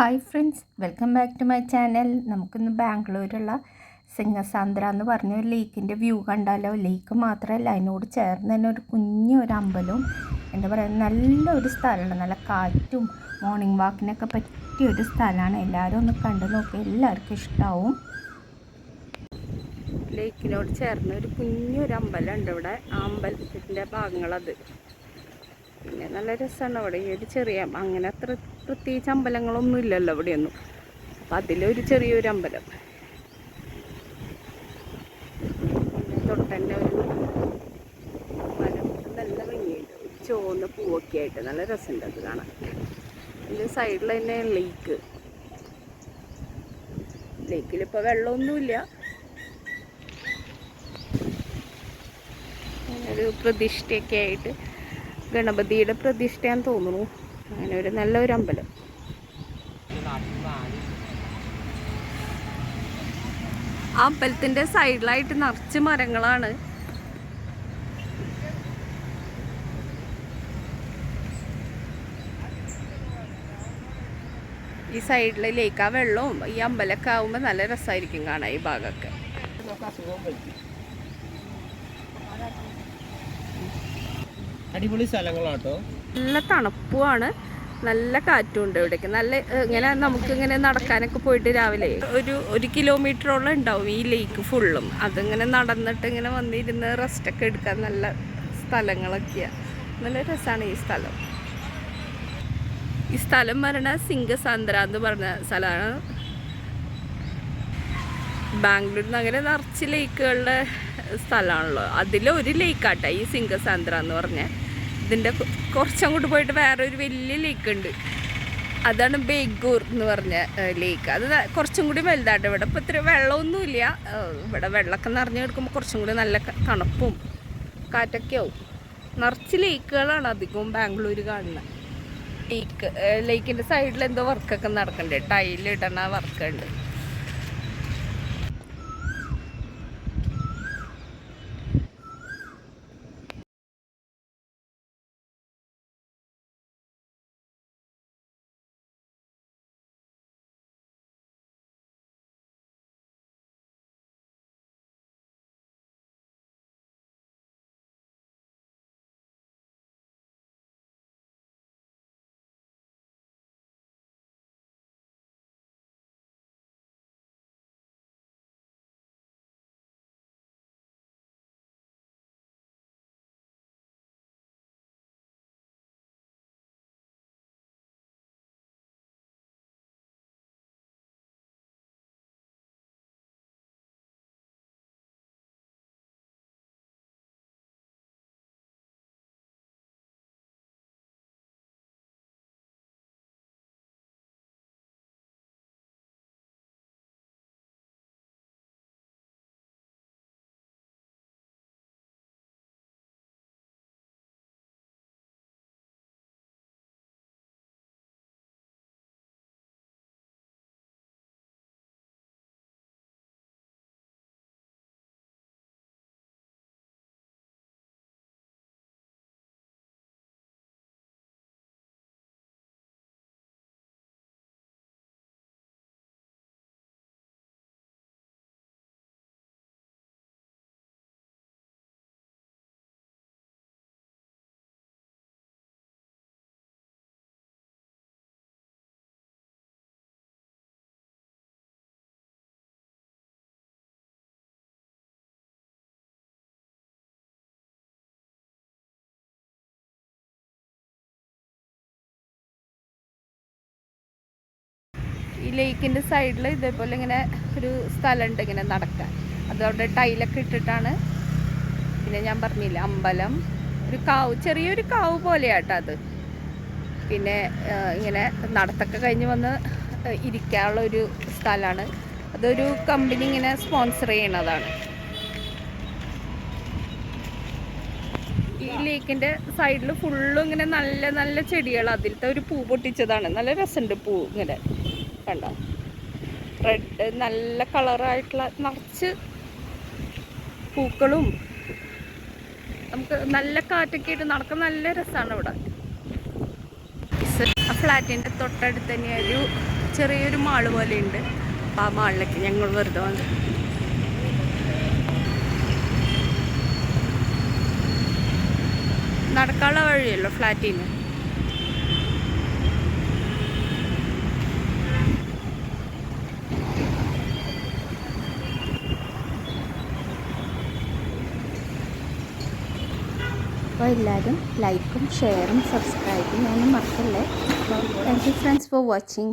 Hi friends, welcome back to my channel. നമുക്കിന്ന് ബാംഗ്ലൂരുള്ള സിംഗസാന്ദ്ര എന്ന് പറഞ്ഞ ഒരു ലേക്കിൻ്റെ വ്യൂ കണ്ടാലോ. ലേക്ക് മാത്രമല്ല, അതിനോട് ചേർന്ന് തന്നെ ഒരു കുഞ്ഞൊരു അമ്പലവും, എന്താ പറയുക, നല്ലൊരു സ്ഥലമാണ്. നല്ല കാറ്റും മോർണിംഗ് വാക്കിനൊക്കെ പറ്റിയൊരു സ്ഥലമാണ്. എല്ലാവരും ഒന്ന് കണ്ടു നോക്കി, എല്ലാവർക്കും ഇഷ്ടമാവും. ലേക്കിനോട് ചേർന്ന് ഒരു കുഞ്ഞൊരു അമ്പലം ഉണ്ട് ഇവിടെ. ആ അമ്പലത്തിൻ്റെ ഭാഗങ്ങളത് പിന്നെ നല്ല രസമാണ്. അവിടെ ഈ ഒരു ചെറിയ, അങ്ങനെ അത്ര പ്രത്യേകിച്ച് അമ്പലങ്ങളൊന്നും ഇല്ലല്ലോ ഇവിടെയൊന്നും. അപ്പം അതിലൊരു ചെറിയൊരു അമ്പലം. പിന്നെ തൊട്ടന്നെ ഒരു മരം, നല്ല ഭംഗിയുണ്ട്. ചുവന്ന പൂവൊക്കെ ആയിട്ട് നല്ല രസമുണ്ട് അത് കാണാൻ. അതിൻ്റെ സൈഡിൽ തന്നെ ലേക്ക്. ലേക്കിലിപ്പോൾ വെള്ളമൊന്നുമില്ല. ഒരു പ്രതിഷ്ഠയൊക്കെ ആയിട്ട്, ഗണപതിയുടെ പ്രതിഷ്ഠയാന്ന് തോന്നുന്നു. അങ്ങനെ ഒരു നല്ലൊരു അമ്പലം. ആ അമ്പലത്തിൻ്റെ സൈഡിലായിട്ട് നിറച്ച് മരങ്ങളാണ്. ഈ സൈഡിലേക്ക് ആ വെള്ളവും ഈ അമ്പലമൊക്കെ ആകുമ്പോൾ നല്ല രസമായിരിക്കും കാണാൻ ഈ ഭാഗമൊക്കെ. അടിപൊളി സ്ഥലങ്ങളാട്ടോ. നല്ല തണുപ്പുമാണ്, നല്ല കാറ്റുണ്ട് ഇവിടേക്ക്. നല്ല ഇങ്ങനെ നമുക്കിങ്ങനെ നടക്കാനൊക്കെ പോയിട്ട് രാവിലെ ഒരു കിലോമീറ്ററോളം ഉണ്ടാവും ഈ ലേക്ക് ഫുള്ളും. അതിങ്ങനെ നടന്നിട്ട് ഇങ്ങനെ വന്നിരുന്ന് റെസ്റ്റൊക്കെ എടുക്കാൻ നല്ല സ്ഥലങ്ങളൊക്കെയാണ്. നല്ല രസമാണ് ഈ സ്ഥലം. ഈ സ്ഥലം പറഞ്ഞാൽ സിംഗസാന്ദ്ര എന്ന് പറഞ്ഞ സ്ഥലമാണ്. ബാംഗ്ലൂരിൽ നിന്ന് അങ്ങനെ നിറച്ച് ലേക്കുകളുടെ സ്ഥലമാണല്ലോ. അതിലൊരു ലേക്കാട്ടെ ഈ സിംഗസാന്ദ്ര എന്ന് പറഞ്ഞ. ഇതിൻ്റെ കുറച്ചങ്ങോട്ട് പോയിട്ട് വേറെ ഒരു വലിയ ലേക്ക് ഉണ്ട്. അതാണ് ബേഗൂർ എന്ന് പറഞ്ഞ ലേക്ക്. അത് കുറച്ചും കൂടി വലുതായിട്ട്. ഇവിടെ ഇപ്പോൾ ഇത്ര വെള്ളമൊന്നുമില്ല. ഇവിടെ വെള്ളമൊക്കെ നിറഞ്ഞു കിടക്കുമ്പോൾ കുറച്ചും കൂടി നല്ല തണുപ്പും കാറ്റൊക്കെ ആവും. നിറച്ച് ലേക്കുകളാണ് അധികവും ബാംഗ്ലൂർ കാണുന്നത്. ലേക്കിൻ്റെ സൈഡിൽ എന്തോ വർക്കൊക്കെ നടക്കുന്നുണ്ട്. ടൈലിടണ വർക്കുണ്ട്. ഈ ലേക്കിൻ്റെ സൈഡിൽ ഇതേപോലെ ഇങ്ങനെ ഒരു സ്ഥലമുണ്ട് ഇങ്ങനെ നടക്കാൻ. അതവിടെ ടൈലൊക്കെ ഇട്ടിട്ടാണ്. പിന്നെ ഞാൻ പറഞ്ഞില്ല, അമ്പലം, ഒരു കാവ്, ചെറിയൊരു കാവ് പോലെയാട്ടോ അത്. പിന്നെ ഇങ്ങനെ നടത്തൊക്കെ കഴിഞ്ഞ് വന്ന് ഇരിക്കാനുള്ള ഒരു സ്ഥലമാണ്. അതൊരു കമ്പനി ഇങ്ങനെ സ്പോൺസർ ചെയ്യണതാണ്. ഈ ലേക്കിൻ്റെ സൈഡിൽ ഫുള്ളും ഇങ്ങനെ നല്ല നല്ല ചെടികൾ. അതിലത്തെ ഒരു പൂ പൊട്ടിച്ചതാണ്. നല്ല രസമുണ്ട് പൂ ഇങ്ങനെ കണ്ടോ. റെഡ് നല്ല കളറായിട്ടുള്ള നിറച്ച് പൂക്കളും. നമുക്ക് നല്ല കാറ്റൊക്കെ ആയിട്ട് നടക്കാൻ നല്ല രസമാണ് ഇവിടെ. ആ ഫ്ലാറ്റിൻ്റെ തൊട്ടടുത്ത് തന്നെ ഒരു ചെറിയൊരു മാള് പോലെ ഉണ്ട്. അപ്പോൾ ആ മാളിലേക്ക് ഞങ്ങൾ വെറുതെ വന്നു. നടക്കാനുള്ള വഴിയല്ലോ ഫ്ലാറ്റിൽ നിന്ന്. അപ്പോൾ എല്ലാവരും ലൈക്കും ഷെയറും സബ്സ്ക്രൈബും ചെയ്യാനും മറക്കല്ലേ. Thank you friends for watching.